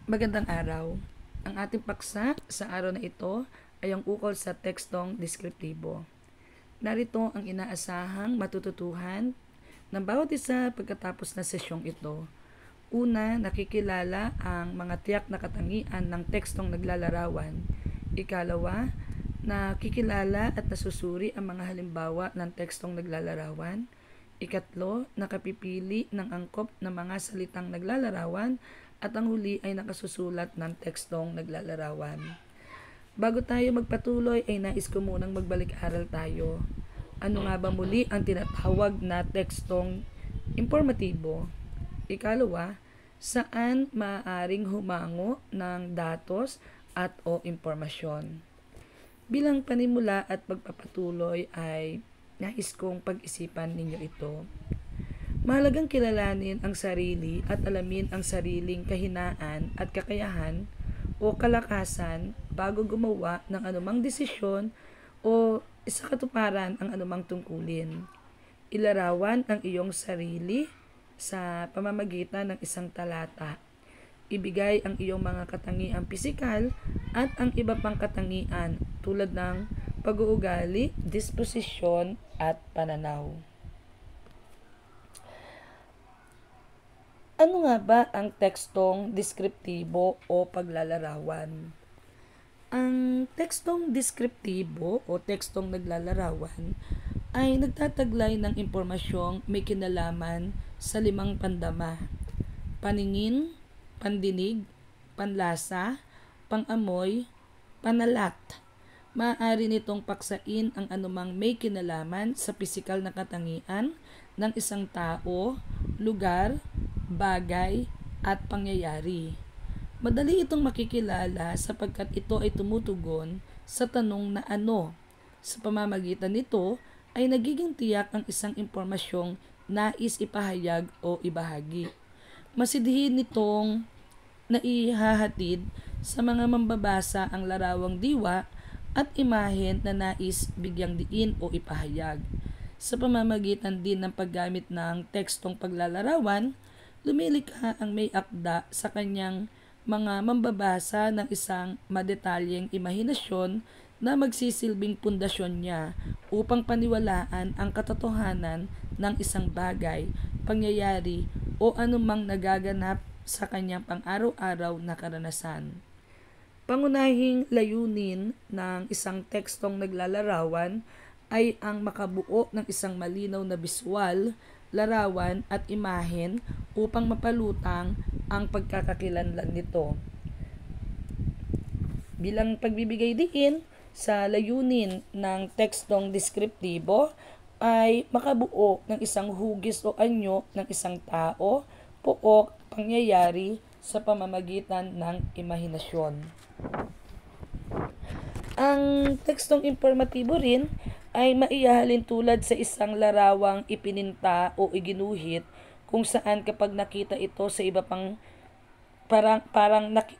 Magandang araw. Ang ating paksa sa araw na ito ay ang ukol sa tekstong deskriptibo. Narito ang inaasahang matututuhan ng bawat isa pagkatapos na sesyong ito. Una, nakikilala ang mga tiyak na katangian ng tekstong naglalarawan. Ikalawa, nakikilala at nasusuri ang mga halimbawa ng tekstong naglalarawan. Ikatlo, nakapipili ng angkop ng mga salitang naglalarawan at ang huli ay nakasusulat ng tekstong naglalarawan. Bago tayo magpatuloy ay nais ko munang magbalik-aral tayo. Ano nga ba muli ang tinatawag na tekstong informatibo? Ikalawa, saan maaaring humango ng datos at o impormasyon? Bilang panimula at pagpapatuloy ay nais kong pag-isipan ninyo ito. Mahalagang kilalanin ang sarili at alamin ang sariling kahinaan at kakayahan o kalakasan bago gumawa ng anumang desisyon o isakatuparan ang anumang tungkulin. Ilarawan ang iyong sarili sa pamamagitan ng isang talata. Ibigay ang iyong mga katangiang pisikal at ang iba pang katangian tulad ng pag-uugali, disposisyon at pananaw. Ano nga ba ang tekstong deskriptibo o paglalarawan? Ang tekstong deskriptibo o tekstong naglalarawan ay nagtataglay ng impormasyong may kinalaman sa 5 pandama: paningin, pandinig, panlasa, pangamoy, panalat. Maaari nitong paksain ang anumang may kinalaman sa pisikal na katangian ng isang tao, lugar, bagay, at pangyayari. Madali itong makikilala sapagkat ito ay tumutugon sa tanong na ano. Sa pamamagitan nito ay nagiging tiyak ang isang impormasyong nais ipahayag o ibahagi. Masidhiin nitong naihahatid sa mga mambabasa ang larawang diwa at imahen na nais bigyang diin o ipahayag. Sa pamamagitan din ng paggamit ng tekstong paglalarawan, lumilikha ang may akda sa kanyang mga mambabasa ng isang madetalyeng imahinasyon na magsisilbing pundasyon niya upang paniwalaan ang katotohanan ng isang bagay, pangyayari o anumang nagaganap sa kanyang pang-araw-araw na karanasan. Pangunahing layunin ng isang tekstong naglalarawan ay ang makabuo ng isang malinaw na biswal, larawan at imahen upang mapalutang ang pagkakakilanlan nito. Bilang pagbibigay diin sa layunin ng tekstong deskriptibo ay makabuo ng isang hugis o anyo ng isang tao, pook, pangyayari sa pamamagitan ng imahinasyon. Ang tekstong informatibo rin ay maihahalin tulad sa isang larawang ipininta o iginuhit kung saan kapag nakita ito sa iba pang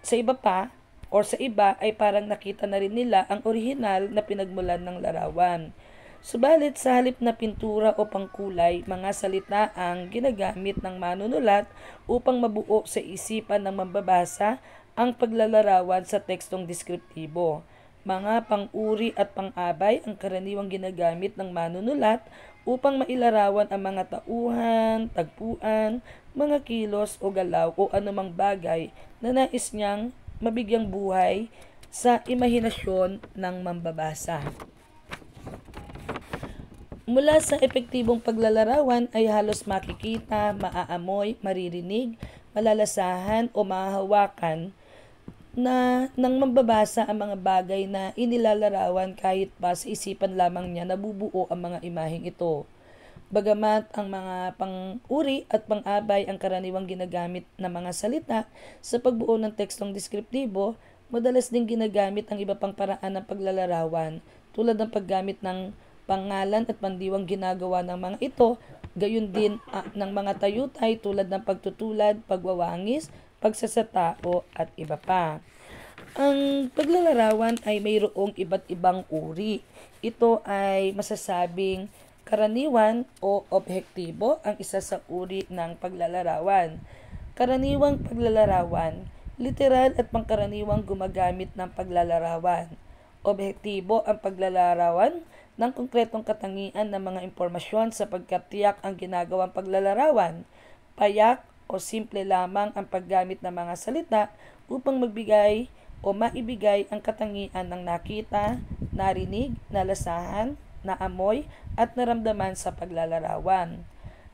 sa iba pa or sa iba ay parang nakita na rin nila ang orihinal na pinagmulan ng larawan. Subalit sa halip na pintura o pangkulay, mga salita ang ginagamit ng manunulat upang mabuo sa isipan ng mambabasa ang paglalarawan sa tekstong deskriptibo. Mga pang-uri at pang-abay ang karaniwang ginagamit ng manunulat upang mailarawan ang mga tauhan, tagpuan, mga kilos o galaw o anumang bagay na nais niyang mabigyang buhay sa imahinasyon ng mambabasa. Mula sa epektibong paglalarawan ay halos makikita, maaamoy, maririnig, malalasahan o mahahawakan na nang mambabasa ang mga bagay na inilalarawan kahit pa sa isipan lamang niya nabubuo ang mga imaheng ito. Bagamat ang mga pang-uri at pang-abay ang karaniwang ginagamit na mga salita sa pagbuo ng tekstong deskriptibo, madalas din ginagamit ang iba pang paraan ng paglalarawan tulad ng paggamit ng pangalan at pandiwang ginagawa ng mga ito, gayon din ng mga tayutay tulad ng pagtutulad, pagwawangis, pagsasatao at iba pa. Ang paglalarawan ay mayroong iba't ibang uri. Ito ay masasabing karaniwan o objektibo ang isa sa uri ng paglalarawan. Karaniwang paglalarawan, Literal at pangkaraniwang gumagamit ng paglalarawan. Objektibo ang paglalarawan ng konkretong katangian ng mga impormasyon sapagkat tiyak ang ginagawang paglalarawan. Payak o simple lamang ang paggamit ng mga salita upang magbigay o maibigay ang katangian ng nakita, narinig, nalasahan, naamoy at naramdaman sa paglalarawan.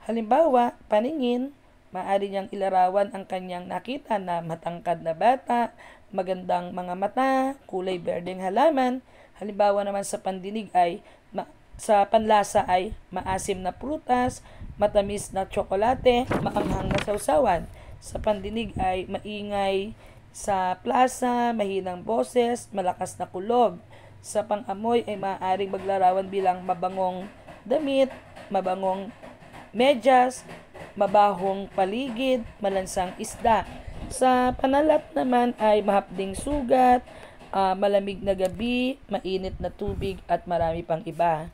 Halimbawa, paningin, maaari niyang ilarawan ang kanyang nakita na matangkad na bata, magandang mga mata, kulay berdeng halaman. Halimbawa naman sa pandinig ay sa panlasa ay maasim na prutas, matamis na tsokolate, maanghang na sausawan. Sa pandinig ay maingay sa plaza, mahinang boses, malakas na kulog. Sa pang-amoy ay maaaring maglarawan bilang mabangong damit, mabangong medyas, mabahong paligid, malansang isda. Sa panalat naman ay mahapding sugat, malamig na gabi, mainit na tubig at marami pang iba.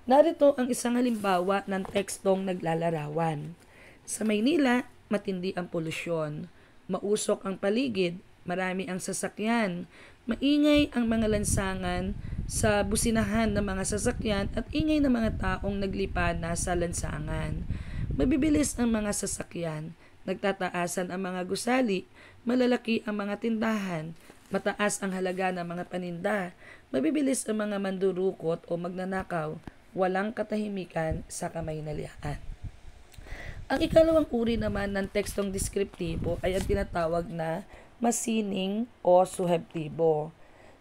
Narito ang isang halimbawa ng tekstong naglalarawan. Sa Maynila, matindi ang polusyon. Mausok ang paligid, marami ang sasakyan. Maingay ang mga lansangan sa businahan ng mga sasakyan at ingay ng mga taong naglipana sa lansangan. Mabibilis ang mga sasakyan, nagtataasan ang mga gusali, malalaki ang mga tindahan, mataas ang halaga ng mga paninda, mabibilis ang mga mandurukot o magnanakaw, walang katahimikan sa kamaynilaan. Ang ikalawang uri naman ng tekstong deskriptibo ay ang tinatawag na masining o suhestibo.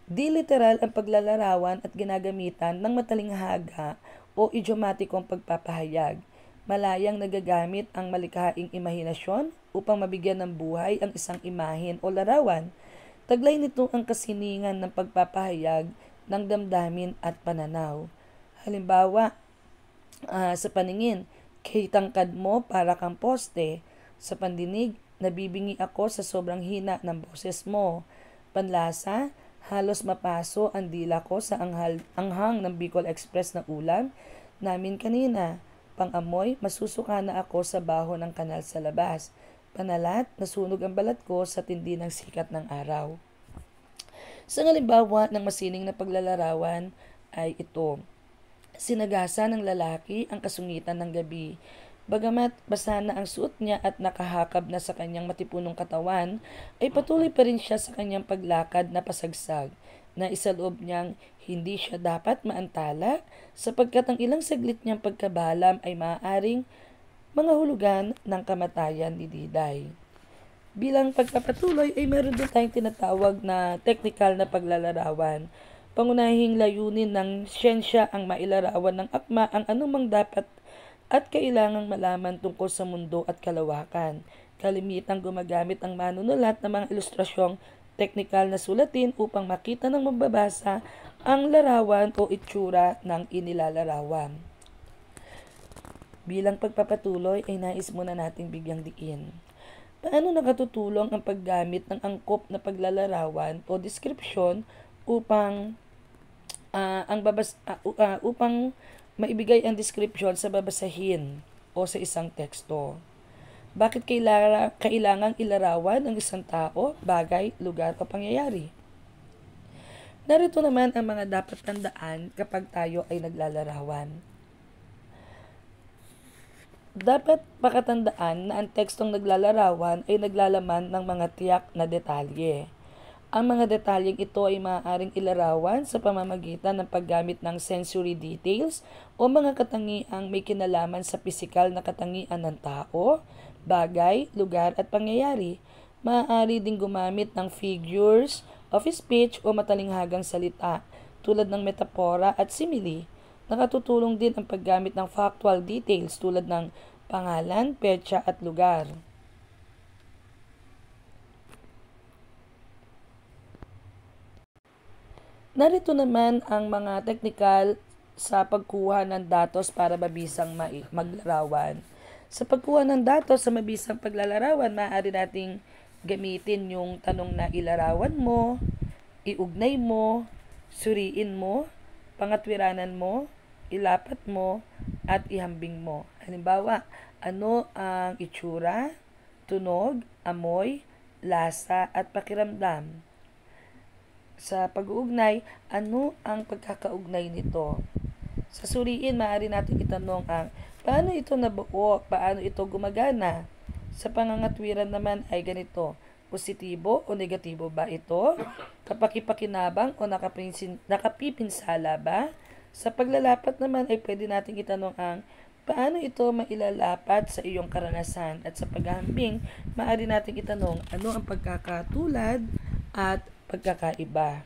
Di literal ang paglalarawan at ginagamitan ng matalinghaga o idiomatikong pagpapahayag. Malayang nagagamit ang malikhaing imahinasyon upang mabigyan ng buhay ang isang imahen o larawan. Taglay nito ang kasiningan ng pagpapahayag ng damdamin at pananaw. Halimbawa, sa paningin, kitangkad mo para kang poste. Sa pandinig, nabibingi ako sa sobrang hina ng boses mo. Panlasa, halos mapaso ang dila ko sa anghang ng Bicol Express na ulam namin kanina. Pang-amoy, masusuka na ako sa baho ng kanal sa labas. Panalat, nasunog ang balat ko sa tindi ng sikat ng araw. Sa halimbawa ng masining na paglalarawan ay ito. Sinagasa ng lalaki ang kasungitan ng gabi. Bagamat basa na ang suot niya at nakahakab na sa kanyang matipunong katawan, ay patuloy pa rin siya sa kanyang paglakad na pasagsag, na isaloob niyang hindi siya dapat maantala sapagkat ang ilang saglit niyang pagkabalam ay maaaring mga hulugan ng kamatayan ni Diday. Bilang pagpapatuloy ay meron din tayong tinatawag na technical na paglalarawan. Pangunahing layunin ng siyensya ang mailarawan ng akma ang anumang dapat at kailangang malaman tungkol sa mundo at kalawakan. Kalimitang gumagamit ang manunulat ng mga ilustrasyong teknikal na sulatin upang makita ng mambabasa ang larawan o itsura ng inilalarawan. Bilang pagpapatuloy ay nais muna nating bigyang diin. Paano nakatutulong ang paggamit ng angkop na paglalarawan o deskripsyon upang upang maibigay ang description sa babasahin o sa isang teksto? Bakit kailangang ilarawan ang isang tao, bagay, lugar o pangyayari? Narito naman ang mga dapat tandaan kapag tayo ay naglalarawan. Dapat pakatandaan na ang tekstong naglalarawan ay naglalaman ng mga tiyak na detalye. Ang mga detalyeng ito ay maaaring ilarawan sa pamamagitan ng paggamit ng sensory details o mga katangiang may kinalaman sa pisikal na katangian ng tao, bagay, lugar at pangyayari. Maaari ding gumamit ng figures of speech o matalinghagang salita tulad ng metapora at simile. Nakatutulong din ang paggamit ng factual details tulad ng pangalan, petsa at lugar. Narito naman ang mga teknikal sa pagkuha ng datos para mabisang maglarawan. Sa pagkuha ng datos sa mabisang paglalarawan, maaari nating gamitin yung tanong na ilarawan mo, iugnay mo, suriin mo, pangatwiranan mo, ilapat mo, at ihambing mo. Halimbawa, ano ang itsura, tunog, amoy, lasa at pakiramdam. Sa pag-uugnay, ano ang pagkakaugnay nito? Sa suriin, maaari natin itanong ang paano ito nabuo, paano ito gumagana. Sa pangangatwiran naman ay ganito, positibo o negatibo ba ito? Kapakipakinabang o nakapipinsala ba? Sa paglalapat naman ay pwede nating itanong ang paano ito mailalapat sa iyong karanasan? At sa paghahambing, maaari nating itanong ano ang pagkakatulad at pagkakaiba.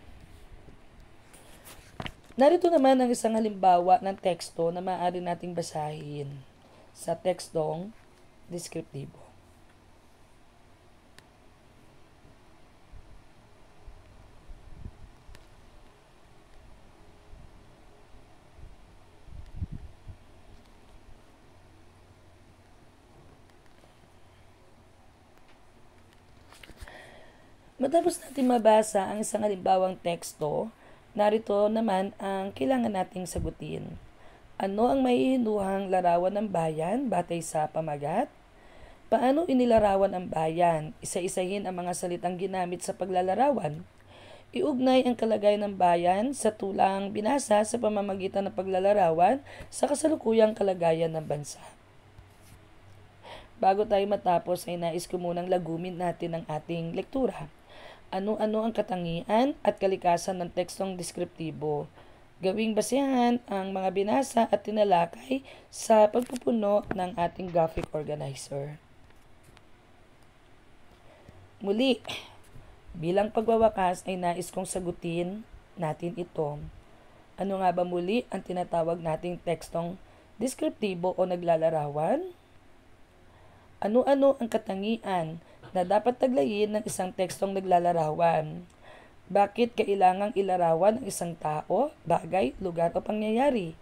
Narito naman ang isang halimbawa ng teksto na maaari nating basahin sa tekstong deskriptibo. Matapos natin mabasa ang isang halimbawang teksto, narito naman ang kailangan nating sagutin. Ano ang maihinuhang larawan ng bayan batay sa pamagat? Paano inilarawan ang bayan? Isa-isahin ang mga salitang ginamit sa paglalarawan. Iugnay ang kalagayan ng bayan sa tulang binasa sa pamamagitan ng paglalarawan sa kasalukuyang kalagayan ng bansa. Bago tayo matapos ay nais ko munang lagumin natin ang ating lektura. Ano-ano ang katangian at kalikasan ng tekstong deskriptibo. Gawing basehan ang mga binasa at tinalakay sa pagpupuno ng ating graphic organizer. Muli, bilang pagwawakas ay nais kong sagutin natin ito. Ano nga ba muli ang tinatawag nating tekstong deskriptibo o naglalarawan? Ano-ano ang katangian na dapat taglayin ng isang tekstong naglalarawan? Bakit kailangang ilarawan ang isang tao, bagay, lugar o pangyayari?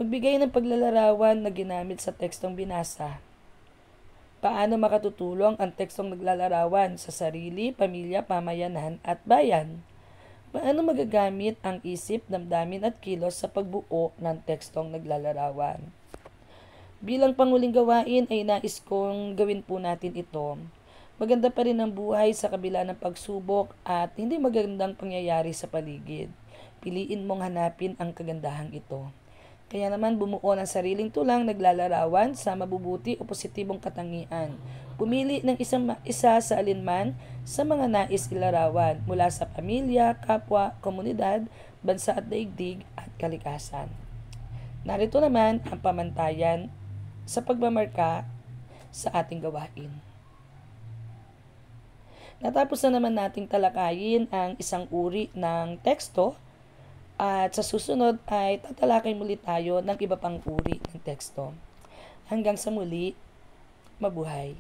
Magbigay ng paglalarawan na ginamit sa tekstong binasa. Paano makatutulong ang tekstong naglalarawan sa sarili, pamilya, pamayanan at bayan? Paano magagamit ang isip, damdamin at kilos sa pagbuo ng tekstong naglalarawan? Bilang panguling gawain ay nais kong gawin po natin ito. Maganda pa rin ang buhay sa kabila ng pagsubok at hindi magandang pangyayari sa paligid. Piliin mong hanapin ang kagandahang ito. Kaya naman bumuo ng sariling tulang naglalarawan sa mabubuti o positibong katangian. Pumili ng isa sa alinman sa mga nais ilarawan mula sa pamilya, kapwa, komunidad, bansa at daigdig at kalikasan. Narito naman ang pamantayan sa pagmamarka sa ating gawain. Natapos na naman nating talakayin ang isang uri ng teksto at sa susunod ay tatalakay muli tayo ng iba pang uri ng teksto. Hanggang sa muli, mabuhay!